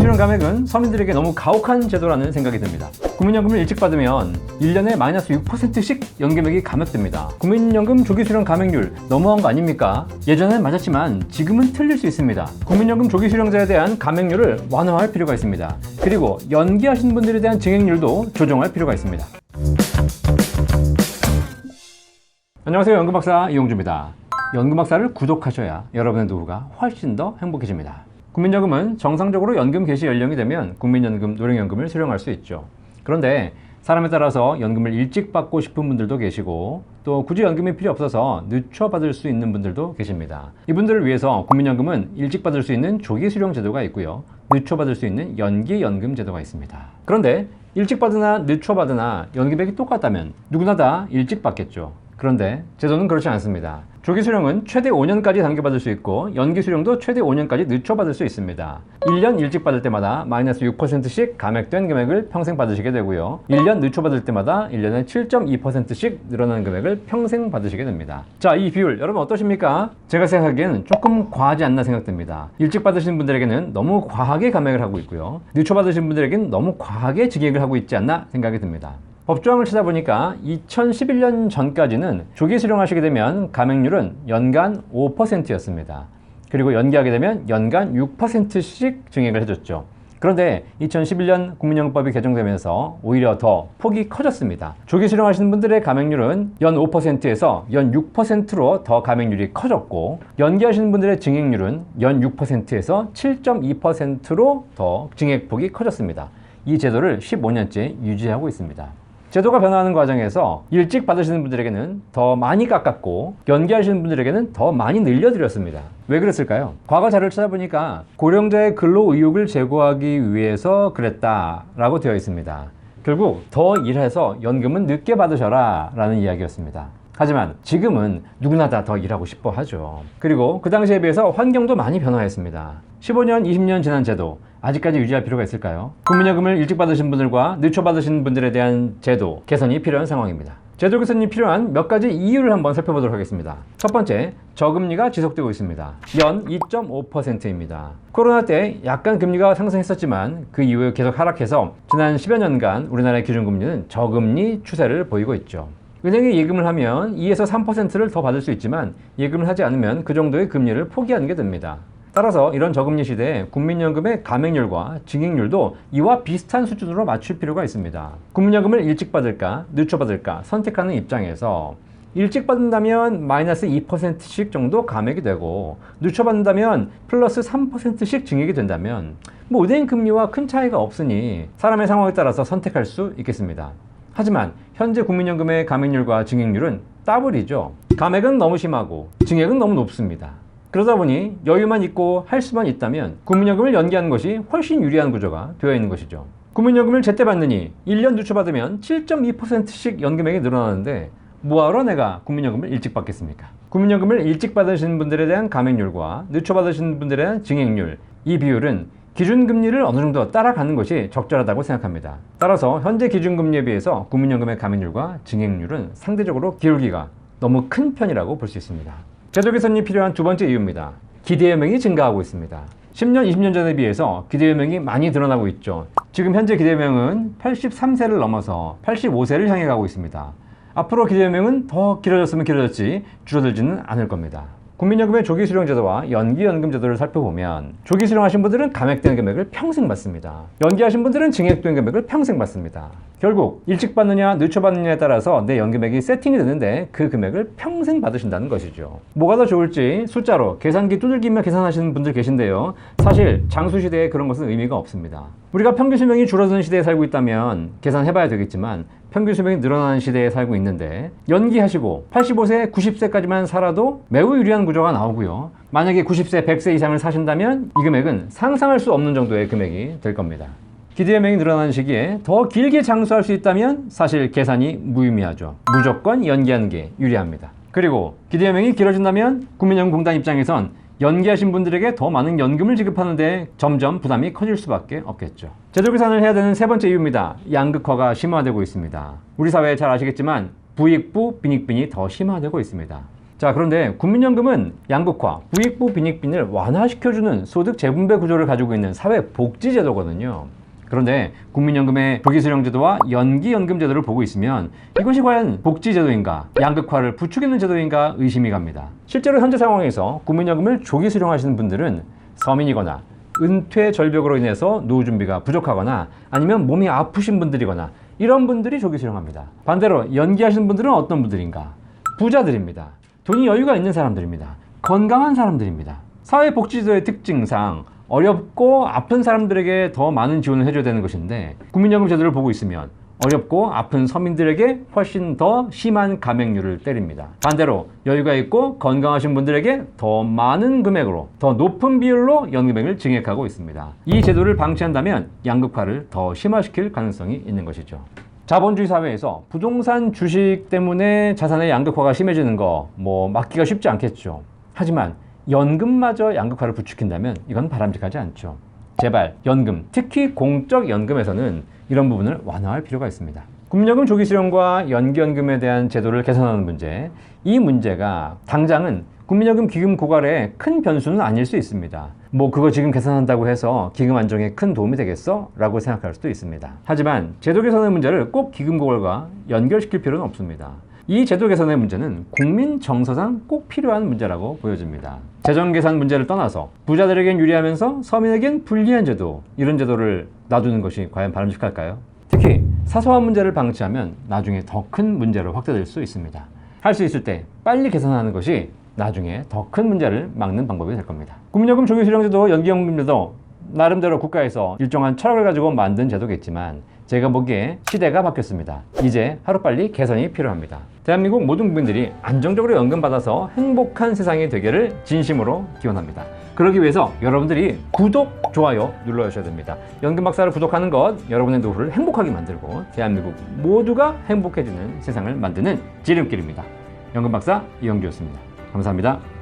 조기수령 감액은 서민들에게 너무 가혹한 제도라는 생각이 듭니다. 국민연금을 일찍 받으면 1년에 마이너스 6%씩 연금액이 감액됩니다. 국민연금 조기수령 감액률 너무한 거 아닙니까? 예전엔 맞았지만 지금은 틀릴 수 있습니다. 국민연금 조기수령자에 대한 감액률을 완화할 필요가 있습니다. 그리고 연기하신 분들에 대한 증액률도 조정할 필요가 있습니다. 안녕하세요, 연금박사 이용주입니다. 연금박사를 구독하셔야 여러분의 노후가 훨씬 더 행복해집니다. 국민연금은 정상적으로 연금 개시 연령이 되면 국민연금, 노령연금을 수령할 수 있죠. 그런데 사람에 따라서 연금을 일찍 받고 싶은 분들도 계시고 또 굳이 연금이 필요 없어서 늦춰 받을 수 있는 분들도 계십니다. 이분들을 위해서 국민연금은 일찍 받을 수 있는 조기 수령 제도가 있고요, 늦춰 받을 수 있는 연기 연금 제도가 있습니다. 그런데 일찍 받으나 늦춰 받으나 연금액이 똑같다면 누구나 다 일찍 받겠죠. 그런데 제도는 그렇지 않습니다. 조기 수령은 최대 5년까지 당겨받을 수 있고 연기 수령도 최대 5년까지 늦춰받을 수 있습니다. 1년 일찍 받을 때마다 마이너스 6%씩 감액된 금액을 평생 받으시게 되고요, 1년 늦춰받을 때마다 1년에 7.2%씩 늘어나는 금액을 평생 받으시게 됩니다. 자, 이 비율 여러분 어떠십니까? 제가 생각하기에는 조금 과하지 않나 생각됩니다. 일찍 받으시는 분들에게는 너무 과하게 감액을 하고 있고요, 늦춰받으시는 분들에게는 너무 과하게 증액을 하고 있지 않나 생각이 듭니다. 법조항을 찾아보니까 2011년 전까지는 조기 수령하시게 되면 감액률은 연간 5%였습니다. 그리고 연기하게 되면 연간 6%씩 증액을 해줬죠. 그런데 2011년 국민연금법이 개정되면서 오히려 더 폭이 커졌습니다. 조기 수령하시는 분들의 감액률은 연 5%에서 연 6%로 더 감액률이 커졌고, 연기하시는 분들의 증액률은 연 6%에서 7.2%로 더 증액폭이 커졌습니다. 이 제도를 15년째 유지하고 있습니다. 제도가 변화하는 과정에서 일찍 받으시는 분들에게는 더 많이 깎았고 연기하시는 분들에게는 더 많이 늘려드렸습니다. 왜 그랬을까요? 과거 자료를 찾아보니까 고령자의 근로 의욕을 제고하기 위해서 그랬다라고 되어 있습니다. 결국 더 일해서 연금은 늦게 받으셔라 라는 이야기였습니다. 하지만 지금은 누구나 다 더 일하고 싶어 하죠. 그리고 그 당시에 비해서 환경도 많이 변화했습니다. 15년, 20년 지난 제도 아직까지 유지할 필요가 있을까요? 국민연금을 일찍 받으신 분들과 늦춰 받으신 분들에 대한 제도 개선이 필요한 상황입니다. 제도 개선이 필요한 몇 가지 이유를 한번 살펴보도록 하겠습니다. 첫 번째, 저금리가 지속되고 있습니다. 연 2.5%입니다. 코로나 때 약간 금리가 상승했었지만 그 이후에 계속 하락해서 지난 10여 년간 우리나라의 기준금리는 저금리 추세를 보이고 있죠. 은행에 예금을 하면 2에서 3%를 더 받을 수 있지만 예금을 하지 않으면 그 정도의 금리를 포기하는 게 됩니다. 따라서 이런 저금리 시대에 국민연금의 감액률과 증액률도 이와 비슷한 수준으로 맞출 필요가 있습니다. 국민연금을 일찍 받을까 늦춰 받을까 선택하는 입장에서 일찍 받는다면 마이너스 2%씩 정도 감액이 되고 늦춰 받는다면 플러스 3%씩 증액이 된다면 은행 금리와 큰 차이가 없으니 사람의 상황에 따라서 선택할 수 있겠습니다. 하지만 현재 국민연금의 감액률과 증액률은 더블이죠. 감액은 너무 심하고 증액은 너무 높습니다. 그러다 보니 여유만 있고 할 수만 있다면 국민연금을 연기하는 것이 훨씬 유리한 구조가 되어 있는 것이죠. 국민연금을 제때 받느니 1년 늦춰 받으면 7.2%씩 연금액이 늘어나는데 뭐하러 내가 국민연금을 일찍 받겠습니까? 국민연금을 일찍 받으시는 분들에 대한 감액률과 늦춰 받으시는 분들에 대한 증액률, 이 비율은 기준금리를 어느 정도 따라가는 것이 적절하다고 생각합니다. 따라서 현재 기준금리에 비해서 국민연금의 감액률과 증액률은 상대적으로 기울기가 너무 큰 편이라고 볼 수 있습니다. 제도 개선이 필요한 두 번째 이유입니다. 기대연명이 증가하고 있습니다. 10년, 20년 전에 비해서 기대연명이 많이 늘어나고 있죠. 지금 현재 기대연명은 83세를 넘어서 85세를 향해 가고 있습니다. 앞으로 기대연명은 더 길어졌으면 길어졌지 줄어들지는 않을 겁니다. 국민연금의 조기 수령 제도와 연기 연금 제도를 살펴보면 조기 수령하신 분들은 감액된 금액을 평생 받습니다. 연기하신 분들은 증액된 금액을 평생 받습니다. 결국 일찍 받느냐 늦춰 받느냐에 따라서 내 연금액이 세팅이 되는데 그 금액을 평생 받으신다는 것이죠. 뭐가 더 좋을지 숫자로 계산기 두들기며 계산하시는 분들 계신데요, 사실 장수시대에 그런 것은 의미가 없습니다. 우리가 평균 수명이 줄어드는 시대에 살고 있다면 계산해봐야 되겠지만 평균 수명이 늘어나는 시대에 살고 있는데 연기하시고 85세, 90세까지만 살아도 매우 유리한 구조가 나오고요, 만약에 90세, 100세 이상을 사신다면 이 금액은 상상할 수 없는 정도의 금액이 될 겁니다. 기대연명이 늘어나는 시기에 더 길게 장수할 수 있다면 사실 계산이 무의미하죠. 무조건 연기하는 게 유리합니다. 그리고 기대연명이 길어진다면 국민연금공단 입장에선 연기하신 분들에게 더 많은 연금을 지급하는데 점점 부담이 커질 수밖에 없겠죠. 제도 개선을 해야 되는 세 번째 이유입니다. 양극화가 심화되고 있습니다. 우리 사회에 잘 아시겠지만 부익부, 빈익빈이 더 심화되고 있습니다. 자, 그런데 국민연금은 양극화, 부익부 빈익빈을 완화시켜주는 소득 재분배 구조를 가지고 있는 사회복지제도거든요. 그런데 국민연금의 조기수령제도와 연기연금제도를 보고 있으면 이것이 과연 복지제도인가, 양극화를 부추기는 제도인가 의심이 갑니다. 실제로 현재 상황에서 국민연금을 조기수령하시는 분들은 서민이거나 은퇴 절벽으로 인해서 노후 준비가 부족하거나 아니면 몸이 아프신 분들이거나 이런 분들이 조기수령합니다. 반대로 연기하시는 분들은 어떤 분들인가? 부자들입니다. 돈이 여유가 있는 사람들입니다. 건강한 사람들입니다. 사회복지제도의 특징상 어렵고 아픈 사람들에게 더 많은 지원을 해줘야 되는 것인데 국민연금 제도를 보고 있으면 어렵고 아픈 서민들에게 훨씬 더 심한 감액률을 때립니다. 반대로 여유가 있고 건강하신 분들에게 더 많은 금액으로 더 높은 비율로 연금액을 증액하고 있습니다. 이 제도를 방치한다면 양극화를 더 심화시킬 가능성이 있는 것이죠. 자본주의 사회에서 부동산 주식 때문에 자산의 양극화가 심해지는 거 막기가 쉽지 않겠죠. 하지만 연금마저 양극화를 부추긴다면 이건 바람직하지 않죠. 제발 연금, 특히 공적 연금에서는 이런 부분을 완화할 필요가 있습니다. 국민연금 조기수령과 연기연금에 대한 제도를 개선하는 문제, 이 문제가 당장은 국민연금 기금 고갈에 큰 변수는 아닐 수 있습니다. 그거 지금 개선한다고 해서 기금 안정에 큰 도움이 되겠어? 라고 생각할 수도 있습니다. 하지만 제도 개선의 문제를 꼭 기금 고갈과 연결시킬 필요는 없습니다. 이 제도 개선의 문제는 국민 정서상 꼭 필요한 문제라고 보여집니다. 재정 계산 문제를 떠나서 부자들에겐 유리하면서 서민에겐 불리한 제도, 이런 제도를 놔두는 것이 과연 바람직할까요? 특히 사소한 문제를 방치하면 나중에 더 큰 문제로 확대될 수 있습니다. 할 수 있을 때 빨리 개선하는 것이 나중에 더 큰 문제를 막는 방법이 될 겁니다. 국민연금 조기수령제도, 연기연금제도 나름대로 국가에서 일정한 철학을 가지고 만든 제도겠지만 제가 보기에 시대가 바뀌었습니다. 이제 하루빨리 개선이 필요합니다. 대한민국 모든 국민들이 안정적으로 연금 받아서 행복한 세상이 되기를 진심으로 기원합니다. 그러기 위해서 여러분들이 구독, 좋아요 눌러주셔야 됩니다. 연금박사를 구독하는 것, 여러분의 노후를 행복하게 만들고 대한민국 모두가 행복해지는 세상을 만드는 지름길입니다. 연금박사 이영규였습니다. 감사합니다.